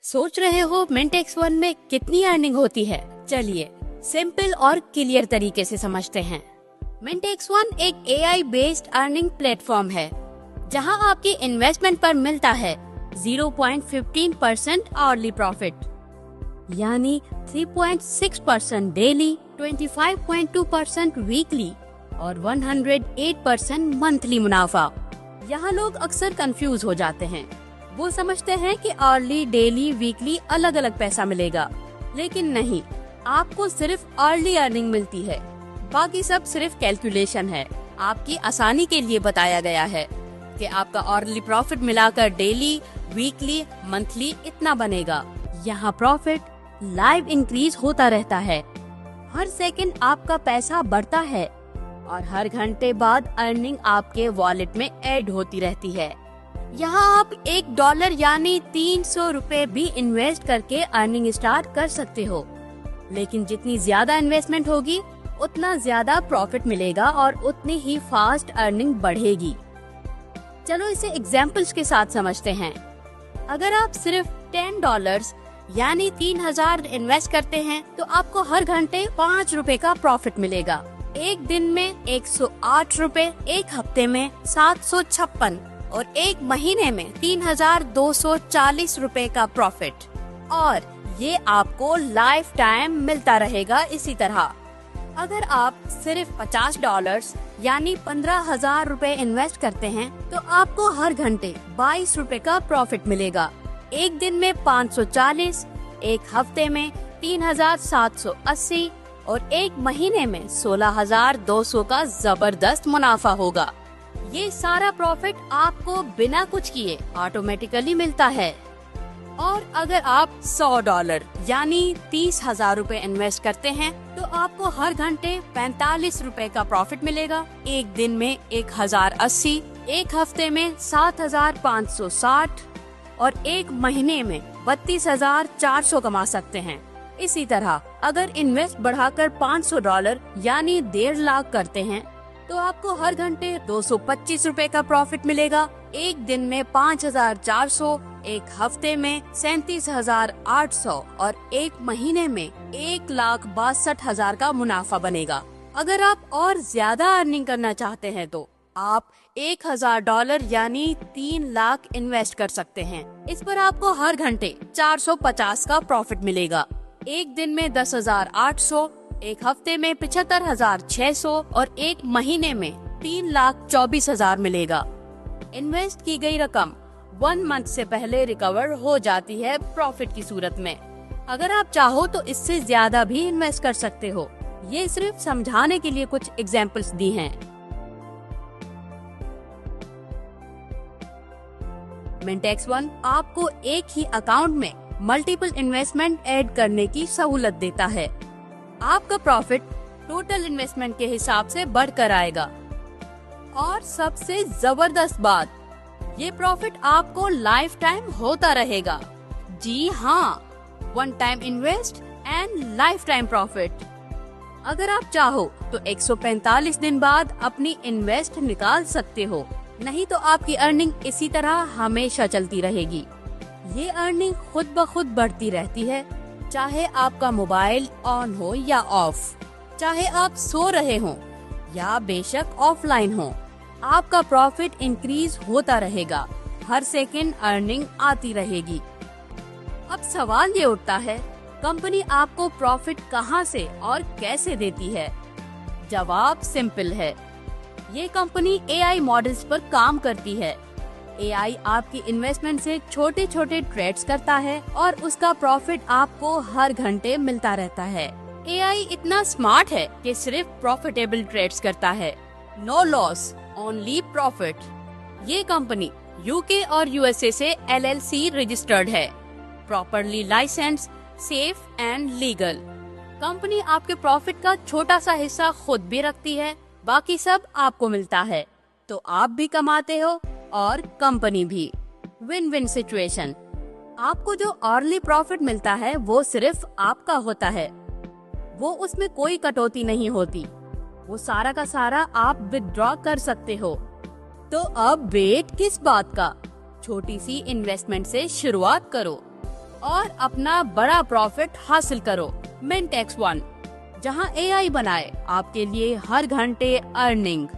सोच रहे हो मिंट एक्स वन में कितनी अर्निंग होती है? चलिए सिंपल और क्लियर तरीके से समझते हैं। मिंट एक्स वन एक एआई बेस्ड अर्निंग प्लेटफॉर्म है जहां आपकी इन्वेस्टमेंट पर मिलता है 0.15% अर्ली प्रॉफिट, यानी 3.6% डेली, 25.2% वीकली और 108% मंथली मुनाफा। यहाँ लोग अक्सर कंफ्यूज हो जाते हैं। वो समझते हैं कि अर्ली, डेली, वीकली अलग अलग पैसा मिलेगा, लेकिन नहीं, आपको सिर्फ अर्ली अर्निंग मिलती है। बाकी सब सिर्फ कैलकुलेशन है। आपकी आसानी के लिए बताया गया है कि आपका अर्ली प्रॉफिट मिलाकर डेली, वीकली, मंथली इतना बनेगा। यहाँ प्रॉफिट लाइव इंक्रीज होता रहता है। हर सेकंड आपका पैसा बढ़ता है और हर घंटे बाद अर्निंग आपके वॉलेट में ऐड होती रहती है। यहाँ आप $1 यानी 300 रुपए भी इन्वेस्ट करके अर्निंग स्टार्ट कर सकते हो, लेकिन जितनी ज्यादा इन्वेस्टमेंट होगी उतना ज्यादा प्रॉफिट मिलेगा और उतनी ही फास्ट अर्निंग बढ़ेगी। चलो इसे एग्जाम्पल्स के साथ समझते हैं। अगर आप सिर्फ $10 यानी 3000 इन्वेस्ट करते हैं तो आपको हर घंटे 5 रुपए का प्रॉफिट मिलेगा। एक दिन में 108 रुपए, एक हफ्ते में 756 और एक महीने में 3240 रुपए का प्रॉफिट। और ये आपको लाइफ टाइम मिलता रहेगा इसी तरह। अगर आप सिर्फ $50 यानी 15,000 रुपए इन्वेस्ट करते हैं तो आपको हर घंटे 22 रुपए का प्रॉफिट मिलेगा। एक दिन में 540, एक हफ्ते में 3780 और एक महीने में 16,200 का जबरदस्त मुनाफा होगा। ये सारा प्रॉफिट आपको बिना कुछ किए ऑटोमेटिकली मिलता है। और अगर आप $100 यानी 30,000 रुपए इन्वेस्ट करते हैं तो आपको हर घंटे 45 रुपए का प्रॉफिट मिलेगा। एक दिन में 1080, एक हफ्ते में 7,560 और एक महीने में 32,400 कमा सकते हैं। इसी तरह अगर इन्वेस्ट बढ़ाकर $500 यानी 1.5 लाख करते हैं तो आपको हर घंटे 225 रुपए का प्रॉफिट मिलेगा। एक दिन में 5,400, एक हफ्ते में 37,800 और एक महीने में 1,62,000 का मुनाफा बनेगा। अगर आप और ज्यादा अर्निंग करना चाहते हैं तो आप $1,000 यानी 3 लाख इन्वेस्ट कर सकते हैं। इस पर आपको हर घंटे 450 का प्रॉफिट मिलेगा। एक दिन में 10,800, एक हफ्ते में 75,600 और एक महीने में 3,24,000 मिलेगा। इन्वेस्ट की गई रकम 1 मंथ से पहले रिकवर हो जाती है प्रॉफिट की सूरत में। अगर आप चाहो तो इससे ज्यादा भी इन्वेस्ट कर सकते हो। ये सिर्फ समझाने के लिए कुछ एग्जाम्पल्स दी हैं। मिंट एक्स वन आपको एक ही अकाउंट में मल्टीपल इन्वेस्टमेंट ऐड करने की सहूलत देता है। आपका प्रॉफिट टोटल इन्वेस्टमेंट के हिसाब से बढ़कर आएगा। और सबसे जबरदस्त बात, ये प्रॉफिट आपको लाइफ टाइम होता रहेगा। जी हाँ, 1 time invest and life time profit. अगर आप चाहो तो 145 दिन बाद अपनी इन्वेस्ट निकाल सकते हो, नहीं तो आपकी अर्निंग इसी तरह हमेशा चलती रहेगी। ये अर्निंग खुद ब खुद बढ़ती रहती है, चाहे आपका मोबाइल ऑन हो या ऑफ, चाहे आप सो रहे हो या बेशक ऑफलाइन हो, आपका प्रॉफिट इंक्रीज होता रहेगा। हर सेकंड अर्निंग आती रहेगी। अब सवाल ये उठता है, कंपनी आपको प्रॉफिट कहाँ से और कैसे देती है? जवाब सिंपल है, ये कंपनी एआई मॉडल्स पर काम करती है। एआई आपकी इन्वेस्टमेंट से छोटे छोटे ट्रेड्स करता है और उसका प्रॉफिट आपको हर घंटे मिलता रहता है। एआई इतना स्मार्ट है कि सिर्फ प्रॉफिटेबल ट्रेड्स करता है। No loss, only profit. ये कंपनी यूके और यूएसए से LLC रजिस्टर्ड है, properly license, safe and legal. Company आपके प्रॉफिट का छोटा सा हिस्सा खुद भी रखती है, बाकी सब आपको मिलता है। तो आप भी कमाते हो और कंपनी भी। Win win situation. आपको जो अर्ली प्रॉफिट मिलता है वो सिर्फ आपका होता है, वो उसमें कोई कटौती नहीं होती। वो सारा का सारा आप विथड्रॉ कर सकते हो। तो अब वेट किस बात का? छोटी सी इन्वेस्टमेंट से शुरुआत करो और अपना बड़ा प्रॉफिट हासिल करो। मिंट X1, जहां AI बनाए आपके लिए हर घंटे अर्निंग।